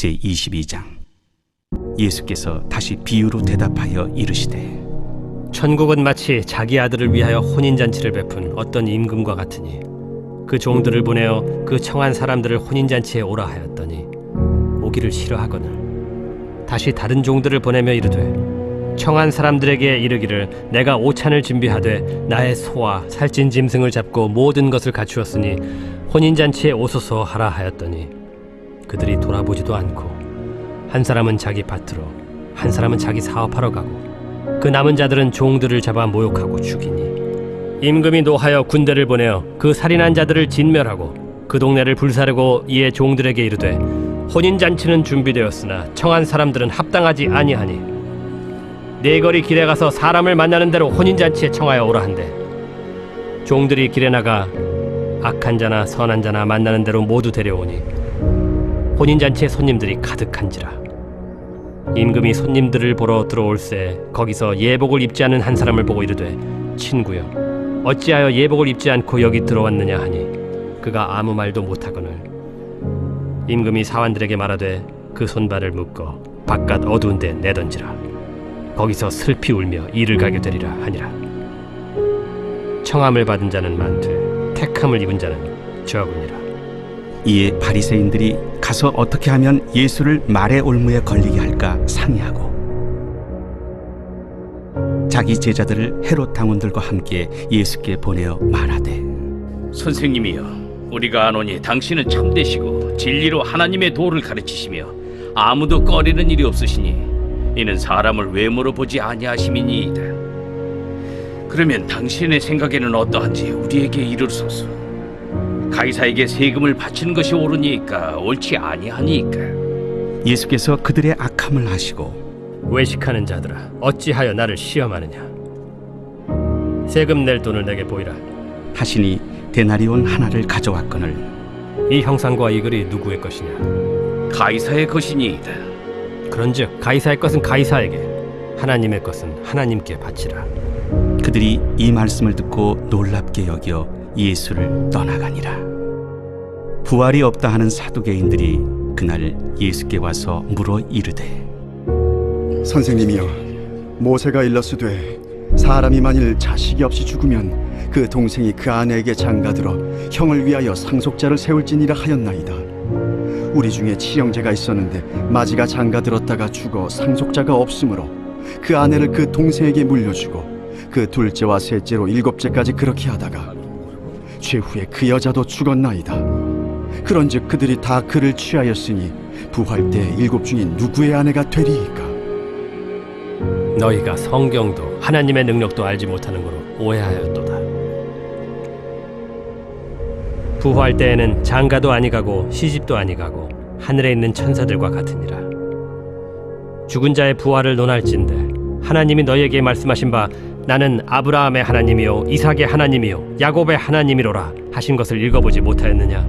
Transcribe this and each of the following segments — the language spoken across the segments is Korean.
제22장. 예수께서 다시 비유로 대답하여 이르시되 천국은 마치 자기 아들을 위하여 혼인잔치를 베푼 어떤 임금과 같으니 그 종들을 보내어 그 청한 사람들을 혼인잔치에 오라 하였더니 오기를 싫어하거늘 다시 다른 종들을 보내며 이르되 청한 사람들에게 이르기를 내가 오찬을 준비하되 나의 소와 살찐 짐승을 잡고 모든 것을 갖추었으니 혼인잔치에 오소서 하라 하였더니 그들이 돌아보지도 않고 한 사람은 자기 밭으로 한 사람은 자기 사업하러 가고 그 남은 자들은 종들을 잡아 모욕하고 죽이니 임금이 노하여 군대를 보내어 그 살인한 자들을 진멸하고 그 동네를 불사르고 이에 종들에게 이르되 혼인잔치는 준비되었으나 청한 사람들은 합당하지 아니하니 네 거리 길에 가서 사람을 만나는 대로 혼인잔치에 청하여 오라 한대 종들이 길에 나가 악한 자나 선한 자나 만나는 대로 모두 데려오니 혼인잔치에 손님들이 가득한지라 임금이 손님들을 보러 들어올새 거기서 예복을 입지 않은 한 사람을 보고 이르되 친구여 어찌하여 예복을 입지 않고 여기 들어왔느냐 하니 그가 아무 말도 못하거늘 임금이 사환들에게 말하되 그 손발을 묶어 바깥 어두운 데 내던지라 거기서 슬피 울며 이를 가게 되리라 하니라. 청함을 받은 자는 많되 택함을 입은 자는 적으니라. 이에 바리새인들이 가서 어떻게 하면 예수를 말의 올무에 걸리게 할까 상의하고 자기 제자들을 헤롯 당원들과 함께 예수께 보내어 말하되 선생님이여 우리가 아노니 당신은 참되시고 진리로 하나님의 도를 가르치시며 아무도 꺼리는 일이 없으시니 이는 사람을 외모로 보지 아니하심이니이다. 그러면 당신의 생각에는 어떠한지 우리에게 이르소서. 가이사에게 세금을 바치는 것이 옳으니까 옳지 아니하니까. 예수께서 그들의 악함을 아시고 외식하는 자들아 어찌하여 나를 시험하느냐 세금 낼 돈을 내게 보이라 하시니 데나리온 하나를 가져왔거늘 이 형상과 이 글이 누구의 것이냐 가이사의 것이니이다. 그런즉 가이사의 것은 가이사에게 하나님의 것은 하나님께 바치라. 그들이 이 말씀을 듣고 놀랍게 여겨 예수를 떠나가니라. 부활이 없다 하는 사두개인들이 그날 예수께 와서 물어 이르되 선생님이여 모세가 일렀으되 사람이 만일 자식이 없이 죽으면 그 동생이 그 아내에게 장가들어 형을 위하여 상속자를 세울지니라 하였나이다. 우리 중에 치형제가 있었는데 마지가 장가들었다가 죽어 상속자가 없으므로 그 아내를 그 동생에게 물려주고 그 둘째와 셋째로 일곱째까지 그렇게 하다가 최후에 그 여자도 죽었나이다. 그런즉 그들이 다 그를 취하였으니 부활 때 일곱 중에 누구의 아내가 되리이까? 너희가 성경도 하나님의 능력도 알지 못하는 거로 오해하였도다. 부활 때에는 장가도 아니가고 시집도 아니가고 하늘에 있는 천사들과 같으니라. 죽은 자의 부활을 논할진대 하나님이 너희에게 말씀하신 바 나는 아브라함의 하나님이요 이삭의 하나님이요 야곱의 하나님이로라 하신 것을 읽어보지 못하였느냐.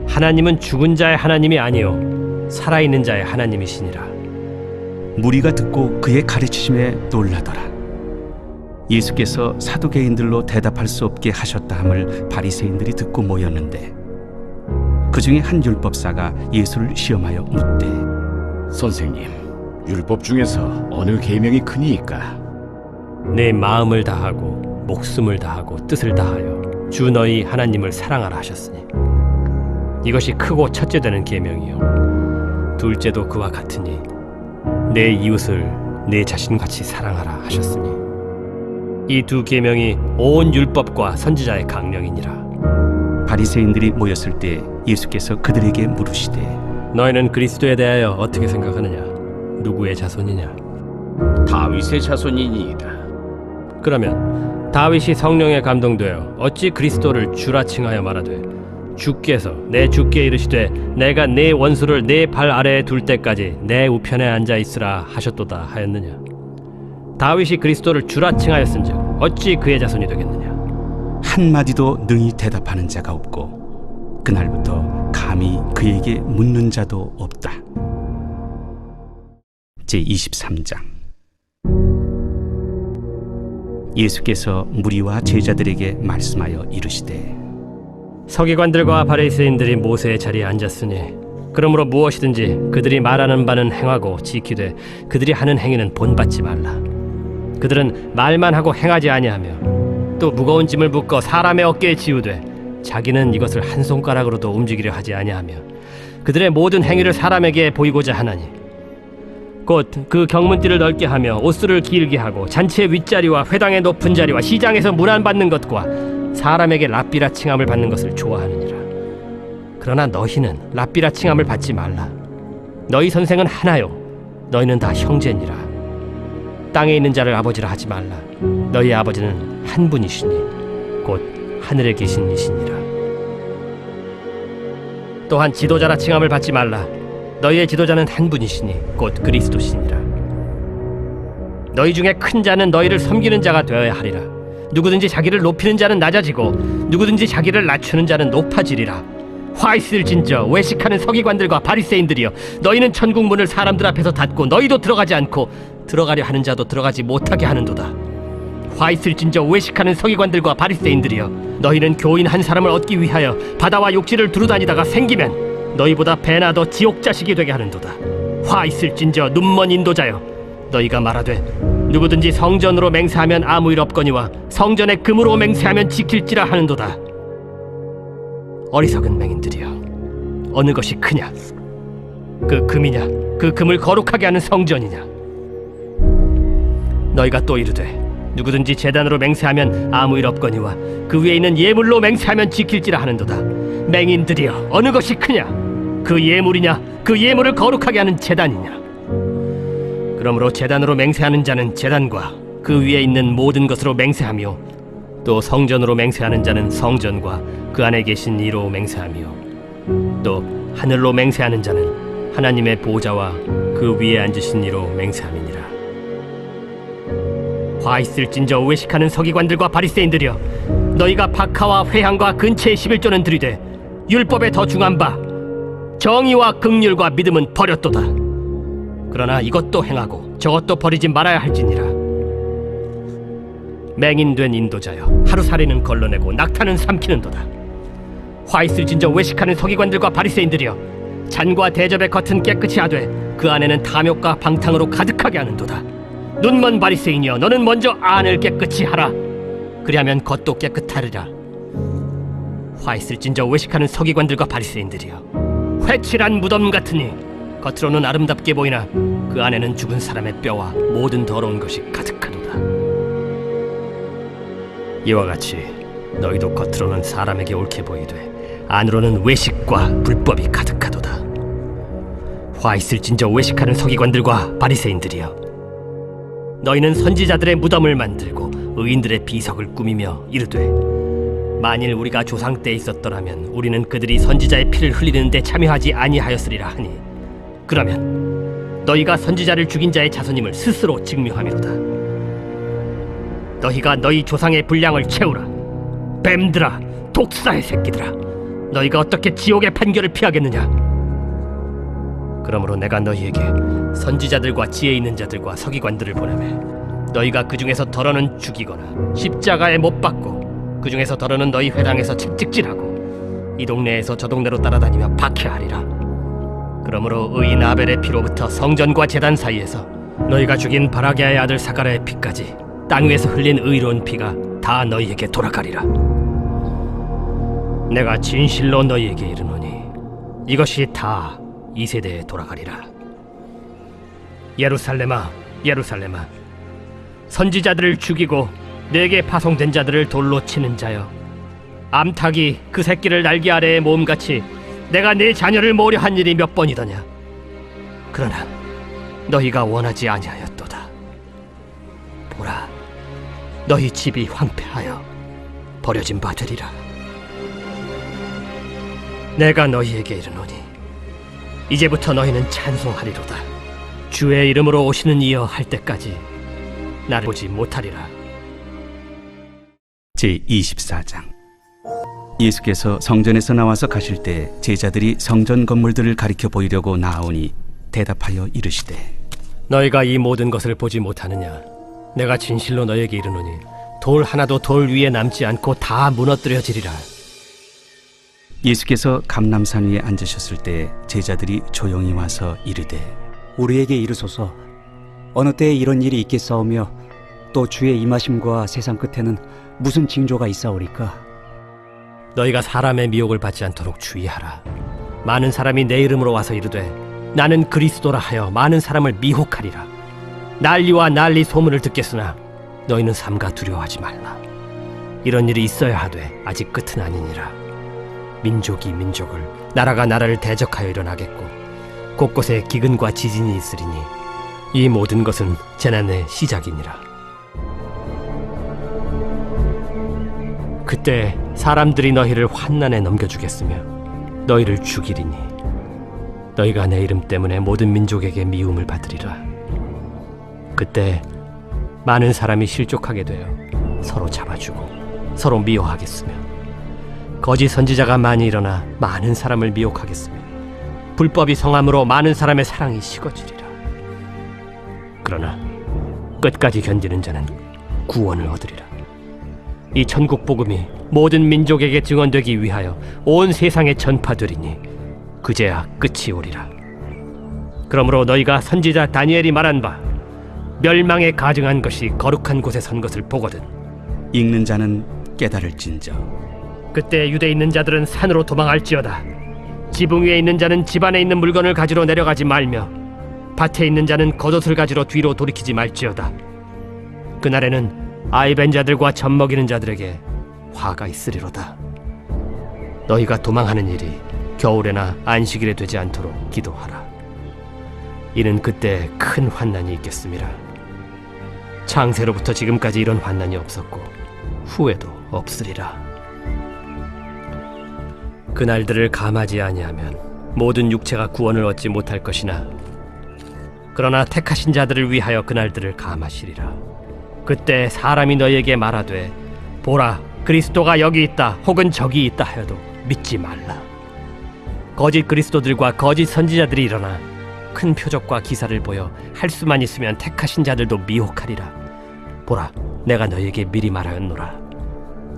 하나님은 죽은 자의 하나님이 아니요 살아있는 자의 하나님이시니라. 무리가 듣고 그의 가르치심에 놀라더라. 예수께서 사두개인들로 대답할 수 없게 하셨다 함을 바리새인들이 듣고 모였는데 그 중에 한 율법사가 예수를 시험하여 묻되 선생님, 율법 중에서 어느 계명이 크니이까? 내 마음을 다하고 목숨을 다하고 뜻을 다하여 주 너희 하나님을 사랑하라 하셨으니 이것이 크고 첫째 되는 계명이요 둘째도 그와 같으니 내 이웃을 내 자신같이 사랑하라 하셨으니 이 두 계명이 온 율법과 선지자의 강령이니라. 바리새인들이 모였을 때 예수께서 그들에게 물으시되 너희는 그리스도에 대하여 어떻게 생각하느냐? 누구의 자손이냐? 다윗의 자손이니이다. 그러면 다윗이 성령에 감동되어 어찌 그리스도를 주라 칭하여 말하되 주께서 내 주께 이르시되 내가 내 원수를 내 발 아래에 둘 때까지 내 우편에 앉아 있으라 하셨도다 하였느냐? 다윗이 그리스도를 주라 칭하였은즉 어찌 그의 자손이 되겠느냐? 한마디도 능히 대답하는 자가 없고 그날부터 감히 그에게 묻는 자도 없다. 제23장. 예수께서 무리와 제자들에게 말씀하여 이르시되 서기관들과 바리새인들이 모세의 자리에 앉았으니 그러므로 무엇이든지 그들이 말하는 바는 행하고 지키되 그들이 하는 행위는 본받지 말라. 그들은 말만 하고 행하지 아니하며 또 무거운 짐을 묶어 사람의 어깨에 지우되 자기는 이것을 한 손가락으로도 움직이려 하지 아니하며 그들의 모든 행위를 사람에게 보이고자 하나니 곧 그 경문띠를 넓게 하며 옷수를 길게 하고 잔치의 윗자리와 회당의 높은 자리와 시장에서 문안 받는 것과 사람에게 랍비라 칭함을 받는 것을 좋아하느니라. 그러나 너희는 랍비라 칭함을 받지 말라. 너희 선생은 하나요 너희는 다 형제니라. 땅에 있는 자를 아버지라 하지 말라. 너희 아버지는 한 분이시니 곧 하늘에 계신 이시니라. 또한 지도자라 칭함을 받지 말라. 너희의 지도자는 한 분이시니 곧 그리스도시니라. 너희 중에 큰 자는 너희를 섬기는 자가 되어야 하리라. 누구든지 자기를 높이는 자는 낮아지고 누구든지 자기를 낮추는 자는 높아지리라. 화 있을진저 외식하는 서기관들과 바리새인들이여, 너희는 천국 문을 사람들 앞에서 닫고 너희도 들어가지 않고 들어가려 하는 자도 들어가지 못하게 하는도다. 화 있을진저 외식하는 서기관들과 바리새인들이여, 너희는 교인 한 사람을 얻기 위하여 바다와 욕지를 두루다니다가 생기면 너희보다 배나 더 지옥 자식이 되게 하는도다. 화 있을진저 눈먼 인도자여, 너희가 말하되 누구든지 성전으로 맹세하면 아무 일 없거니와 성전에 금으로 맹세하면 지킬지라 하는도다. 어리석은 맹인들이여, 어느 것이 크냐? 그 금이냐? 그 금을 거룩하게 하는 성전이냐? 너희가 또 이르되 누구든지 제단으로 맹세하면 아무 일 없거니와 그 위에 있는 예물로 맹세하면 지킬지라 하는도다. 맹인들이여, 어느 것이 크냐? 그 예물이냐? 그 예물을 거룩하게 하는 제단이냐? 그러므로 제단으로 맹세하는 자는 제단과 그 위에 있는 모든 것으로 맹세하며 또 성전으로 맹세하는 자는 성전과 그 안에 계신 이로 맹세하며 또 하늘로 맹세하는 자는 하나님의 보좌와 그 위에 앉으신 이로 맹세함이니라. 화 있을진저 외식하는 서기관들과 바리새인들이여, 너희가 박하와 회향과 근처의 11조는 들이되 율법에 더 중한 바 정의와 긍휼과 믿음은 버렸도다. 그러나 이것도 행하고 저것도 버리지 말아야 할지니라. 맹인된 인도자여, 하루살이는 걸러내고 낙타는 삼키는도다. 화 있을진저 외식하는 서기관들과 바리새인들이여, 잔과 대접의 겉은 깨끗이 하되 그 안에는 탐욕과 방탕으로 가득하게 하는도다. 눈먼 바리새인이여, 너는 먼저 안을 깨끗이 하라. 그리하면 겉도 깨끗하리라. 화 있을진저 외식하는 서기관들과 바리새인들이여, 회칠한 무덤 같으니 겉으로는 아름답게 보이나 그 안에는 죽은 사람의 뼈와 모든 더러운 것이 가득하도다. 이와 같이 너희도 겉으로는 사람에게 옳게 보이되 안으로는 외식과 불법이 가득하도다. 화 있을진저 외식하는 서기관들과 바리새인들이여, 너희는 선지자들의 무덤을 만들고 의인들의 비석을 꾸미며 이르되 만일 우리가 조상 때 있었더라면 우리는 그들이 선지자의 피를 흘리는 데 참여하지 아니하였으리라 하니, 그러면 너희가 선지자를 죽인 자의 자손임을 스스로 증명하미로다. 너희가 너희 조상의 분량을 채우라. 뱀들아, 독사의 새끼들아, 너희가 어떻게 지옥의 판결을 피하겠느냐? 그러므로 내가 너희에게 선지자들과 지혜 있는 자들과 서기관들을 보내매 너희가 그 중에서 덜어는 죽이거나 십자가에 못 박고 그 중에서 덜어는 너희 회당에서 책찍질하고 이 동네에서 저 동네로 따라다니며 박해하리라. 그러므로 의인 아벨의 피로부터 성전과 제단 사이에서 너희가 죽인 바라게아의 아들 사가랴의 피까지 땅 위에서 흘린 의로운 피가 다 너희에게 돌아가리라. 내가 진실로 너희에게 이르노니 이것이 다 이 세대에 돌아가리라. 예루살렘아, 예루살렘아, 선지자들을 죽이고 내게 파송된 자들을 돌로 치는 자여, 암탉이 그 새끼를 날개 아래에 모음같이 내가 내 자녀를 모으려 한 일이 몇 번이더냐? 그러나 너희가 원하지 아니하였도다. 보라, 너희 집이 황폐하여 버려진 바 되리라. 내가 너희에게 이르노니 이제부터 너희는 찬송하리로다. 주의 이름으로 오시는 이여 할 때까지 나를 보지 못하리라. 제24장. 예수께서 성전에서 나와서 가실 때 제자들이 성전 건물들을 가리켜 보이려고 나아오니 대답하여 이르시되, 너희가 이 모든 것을 보지 못하느냐? 내가 진실로 너희에게 이르노니 돌 하나도 돌 위에 남지 않고 다 무너뜨려지리라. 예수께서 감람산 위에 앉으셨을 때 제자들이 조용히 와서 이르되 우리에게 이르소서 어느 때에 이런 일이 있겠사오며 또 주의 임하심과 세상 끝에는 무슨 징조가 있사오리까? 너희가 사람의 미혹을 받지 않도록 주의하라. 많은 사람이 내 이름으로 와서 이르되 나는 그리스도라 하여 많은 사람을 미혹하리라. 난리와 난리 소문을 듣겠으나 너희는 삼가 두려워하지 말라. 이런 일이 있어야 하되 아직 끝은 아니니라. 민족이 민족을, 나라가 나라를 대적하여 일어나겠고 곳곳에 기근과 지진이 있으리니 이 모든 것은 재난의 시작이니라. 그때 사람들이 너희를 환난에 넘겨주겠으며 너희를 죽이리니 너희가 내 이름 때문에 모든 민족에게 미움을 받으리라. 그때 많은 사람이 실족하게 되어 서로 잡아주고 서로 미워하겠으며 거짓 선지자가 많이 일어나 많은 사람을 미혹하겠으며 불법이 성함으로 많은 사람의 사랑이 식어지리라. 그러나 끝까지 견디는 자는 구원을 얻으리라. 이 천국 복음이 모든 민족에게 증언되기 위하여 온 세상에 전파되리니 그제야 끝이 오리라. 그러므로 너희가 선지자 다니엘이 말한 바 멸망에 가증한 것이 거룩한 곳에 선 것을 보거든. 읽는 자는 깨달을진저. 그때 유대에 있는 자들은 산으로 도망할지어다. 지붕 위에 있는 자는 집 안에 있는 물건을 가지러 내려가지 말며 밭에 있는 자는 겉옷을 가지러 뒤로 돌이키지 말지어다. 그날에는 아이벤 자들과 젖 먹이는 자들에게 화가 있으리로다. 너희가 도망하는 일이 겨울에나 안식일에 되지 않도록 기도하라. 이는 그때 큰 환난이 있겠음이라. 창세로부터 지금까지 이런 환난이 없었고 후에도 없으리라. 그날들을 감하지 아니하면 모든 육체가 구원을 얻지 못할 것이나 그러나 택하신 자들을 위하여 그날들을 감하시리라. 그때 사람이 너희에게 말하되 보라 그리스도가 여기 있다 혹은 저기 있다 하여도 믿지 말라. 거짓 그리스도들과 거짓 선지자들이 일어나 큰 표적과 기사를 보여 할 수만 있으면 택하신 자들도 미혹하리라. 보라 내가 너희에게 미리 말하였노라.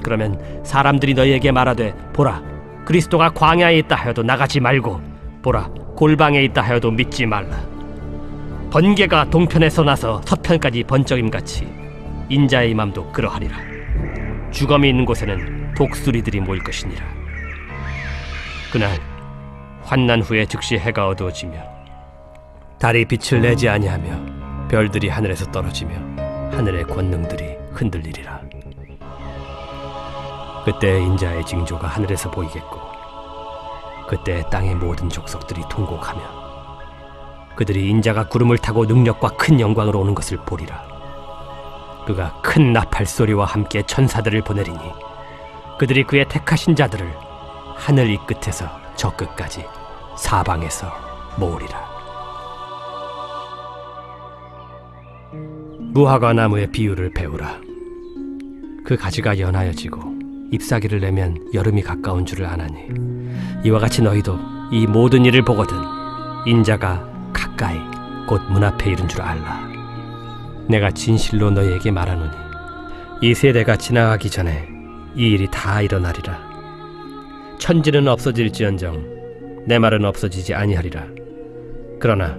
그러면 사람들이 너희에게 말하되 보라 그리스도가 광야에 있다 하여도 나가지 말고 보라 골방에 있다 하여도 믿지 말라. 번개가 동편에서 나서 서편까지 번쩍임같이 인자의 맘도 그러하리라. 주검이 있는 곳에는 독수리들이 모일 것이니라. 그날 환난 후에 즉시 해가 어두워지며 달이 빛을 내지 아니하며 별들이 하늘에서 떨어지며 하늘의 권능들이 흔들리리라. 그때 인자의 징조가 하늘에서 보이겠고 그때 땅의 모든 족속들이 통곡하며 그들이 인자가 구름을 타고 능력과 큰 영광으로 오는 것을 보리라. 그가 큰 나팔 소리와 함께 천사들을 보내리니 그들이 그의 택하신 자들을 하늘 이 끝에서 저 끝까지 사방에서 모으리라. 무화과 나무의 비유를 배우라. 그 가지가 연하여지고 잎사귀를 내면 여름이 가까운 줄을 아나니 이와 같이 너희도 이 모든 일을 보거든 인자가 가까이 곧 문 앞에 이른 줄 알라. 내가 진실로 너희에게 말하노니 이 세대가 지나가기 전에 이 일이 다 일어나리라. 천지는 없어질지언정 내 말은 없어지지 아니하리라. 그러나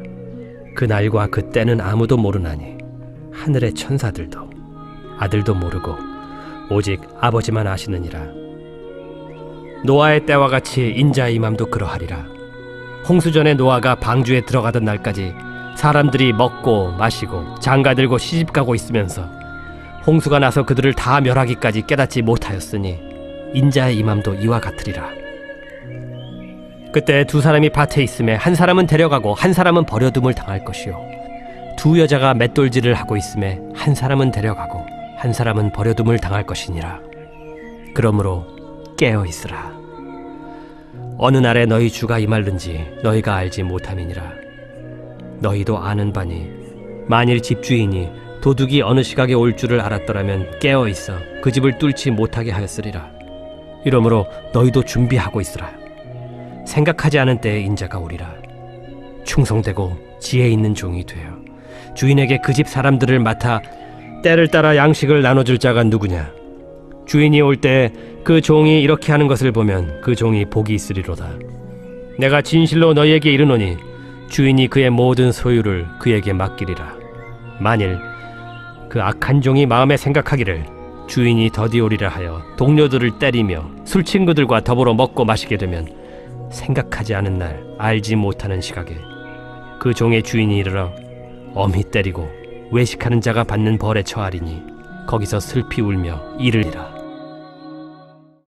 그 날과 그 때는 아무도 모르나니 하늘의 천사들도 아들도 모르고 오직 아버지만 아시느니라. 노아의 때와 같이 인자의 임함도 그러하리라. 홍수전에 노아가 방주에 들어가던 날까지 사람들이 먹고 마시고 장가들고 시집가고 있으면서 홍수가 나서 그들을 다 멸하기까지 깨닫지 못하였으니 인자의 임함도 이와 같으리라. 그때 두 사람이 밭에 있음에 한 사람은 데려가고 한 사람은 버려둠을 당할 것이요 두 여자가 맷돌질을 하고 있음에 한 사람은 데려가고 한 사람은 버려둠을 당할 것이니라. 그러므로 깨어 있으라. 어느 날에 너희 주가 임할는지 너희가 알지 못함이니라. 너희도 아는 바니 만일 집주인이 도둑이 어느 시각에 올 줄을 알았더라면 깨어 있어 그 집을 뚫지 못하게 하였으리라. 이러므로 너희도 준비하고 있으라. 생각하지 않은 때에 인자가 오리라. 충성되고 지혜 있는 종이 되어 주인에게 그 집 사람들을 맡아 때를 따라 양식을 나눠줄 자가 누구냐? 주인이 올 때 그 종이 이렇게 하는 것을 보면 그 종이 복이 있으리로다. 내가 진실로 너희에게 이르노니 주인이 그의 모든 소유를 그에게 맡기리라. 만일 그 악한 종이 마음에 생각하기를 주인이 더디 오리라 하여 동료들을 때리며 술 친구들과 더불어 먹고 마시게 되면 생각하지 않은 날 알지 못하는 시각에 그 종의 주인이 이르러 엄히 때리고 외식하는 자가 받는 벌에 처하리니 거기서 슬피 울며 이르리라.